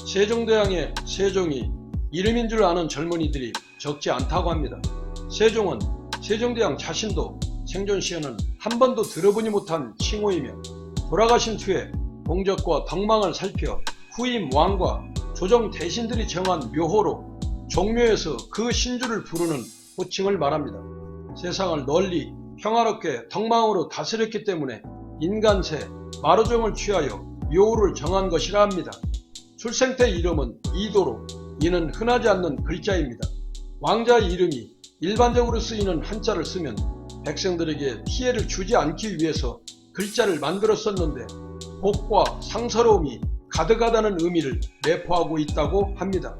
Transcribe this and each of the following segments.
세종대왕의 세종이 이름인 줄 아는 젊은이들이 적지 않다고 합니다. 세종은 세종대왕 자신도 생존 시에는 한 번도 들어보니 못한 칭호이며 돌아가신 후에 공적과 덕망을 살펴 후임 왕과 조정 대신들이 정한 묘호로 종묘에서 그 신주를 부르는 호칭을 말합니다. 세상을 널리 평화롭게 덕망으로 다스렸기 때문에 인간세 마루정을 취하여 묘호를 정한 것이라 합니다. 출생 때 이름은 이도로, 이는 흔하지 않는 글자입니다. 왕자의 이름이 일반적으로 쓰이는 한자를 쓰면 백성들에게 피해를 주지 않기 위해서 글자를 만들었었는데 복과 상서로움이 가득하다는 의미를 내포하고 있다고 합니다.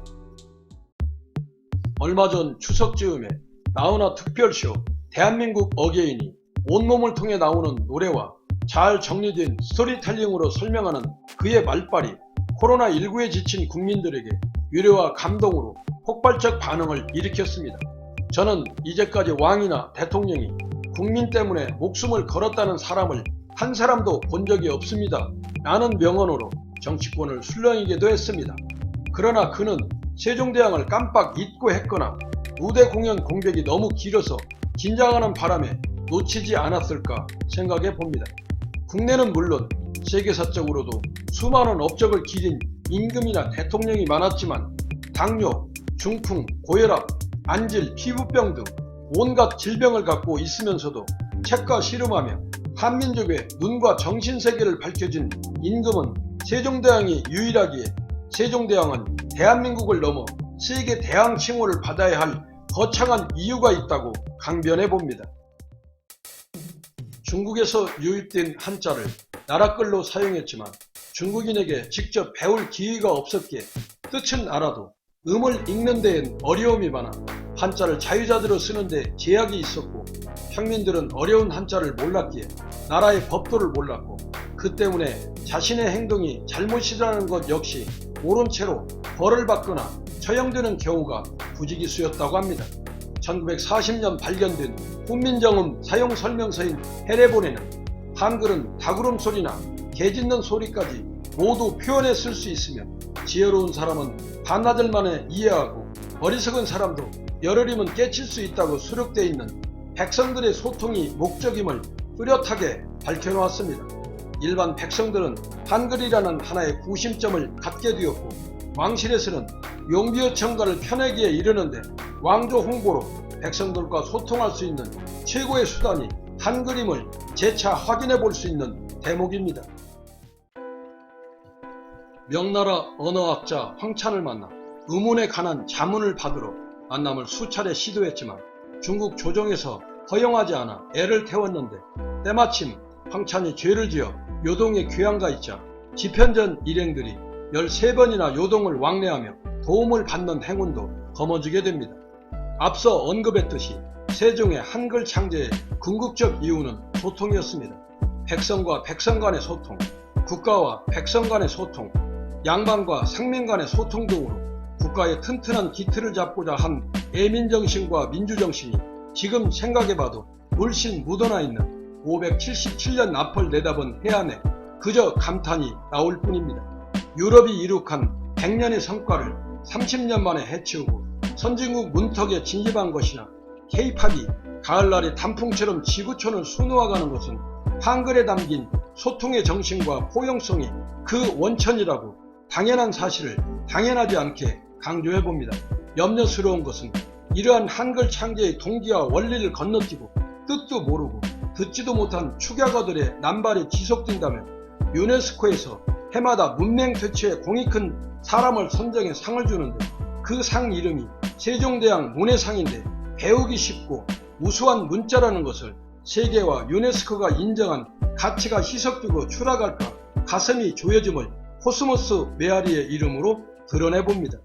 얼마 전 추석 즈음에 나훈아 특별쇼 대한민국 어게인이 온몸을 통해 나오는 노래와 잘 정리된 스토리텔링으로 설명하는 그의 말발이 코로나19에 지친 국민들에게 위로와 감동으로 폭발적 반응을 일으켰습니다. 저는 이제까지 왕이나 대통령이 국민 때문에 목숨을 걸었다는 사람을 한 사람도 본 적이 없습니다. 라는 명언으로 정치권을 술렁이기도 했습니다. 그러나 그는 세종대왕을 깜빡 잊고 했거나 무대 공연 공백이 너무 길어서 긴장하는 바람에 놓치지 않았을까 생각해 봅니다. 국내는 물론 세계사적으로도 수많은 업적을 기린 임금이나 대통령이 많았지만 당뇨, 중풍, 고혈압, 안질, 피부병 등 온갖 질병을 갖고 있으면서도 책과 씨름하며 한민족의 눈과 정신세계를 밝혀진 임금은 세종대왕이 유일하기에 세종대왕은 대한민국을 넘어 세계 대왕 칭호를 받아야 할 거창한 이유가 있다고 강변해 봅니다. 중국에서 유입된 한자를 나라글로 사용했지만 중국인에게 직접 배울 기회가 없었기에 뜻은 알아도 음을 읽는 데엔 어려움이 많아 한자를 자유자재로 쓰는 데 제약이 있었고 평민들은 어려운 한자를 몰랐기에 나라의 법도를 몰랐고 그 때문에 자신의 행동이 잘못이라는 것 역시 모른 채로 벌을 받거나 처형되는 경우가 부지기수였다고 합니다. 1940년 발견된 훈민정음 사용설명서인 해례본에는 한글은 닭울음 소리나 개 짖는 소리까지 모두 표현해 쓸 수 있으며 지혜로운 사람은 반나절 만에 이해하고 어리석은 사람도 열흘이면 깨칠 수 있다고 수록되어 있는 백성들의 소통이 목적임을 뚜렷하게 밝혀놓았습니다. 일반 백성들은 한글이라는 하나의 구심점을 갖게 되었고 왕실에서는 용비어 청가를 펴내기에 이르는데 왕조 홍보로 백성들과 소통할 수 있는 최고의 수단이 한글임을 재차 확인해 볼 수 있는 대목입니다. 명나라 언어학자 황찬을 만나 의문에 관한 자문을 받으러 만남을 수차례 시도했지만 중국 조정에서 허용하지 않아 애를 태웠는데 때마침 황찬이 죄를 지어 요동에 귀양가 있자 집현전 일행들이 13번이나 요동을 왕래하며 도움을 받는 행운도 거머쥐게 됩니다. 앞서 언급했듯이 세종의 한글 창제의 궁극적 이유는 소통이었습니다. 백성과 백성 간의 소통, 국가와 백성 간의 소통, 양반과 상민 간의 소통 등으로 국가의 튼튼한 기틀을 잡고자 한 애민정신과 민주정신이 지금 생각해봐도 물씬 묻어나 있는 577년 나펄 내다본 해안에 그저 감탄이 나올 뿐입니다. 유럽이 이룩한 100년의 성과를 30년 만에 해치우고 선진국 문턱에 진입한 것이나 K-팝이 가을날의 단풍처럼 지구촌을 수놓아가는 것은 한글에 담긴 소통의 정신과 포용성이 그 원천이라고 당연한 사실을 당연하지 않게 강조해봅니다. 염려스러운 것은 이러한 한글 창제의 동기와 원리를 건너뛰고 뜻도 모르고 듣지도 못한 축약어들의 남발이 지속된다면 유네스코에서 해마다 문맹 퇴치에 공이 큰 사람을 선정해 상을 주는데 그 상 이름이 세종대왕 문해상인데 배우기 쉽고 우수한 문자라는 것을 세계와 유네스코가 인정한 가치가 희석되고 추락할까 가슴이 조여짐을 코스모스 메아리의 이름으로 드러내봅니다.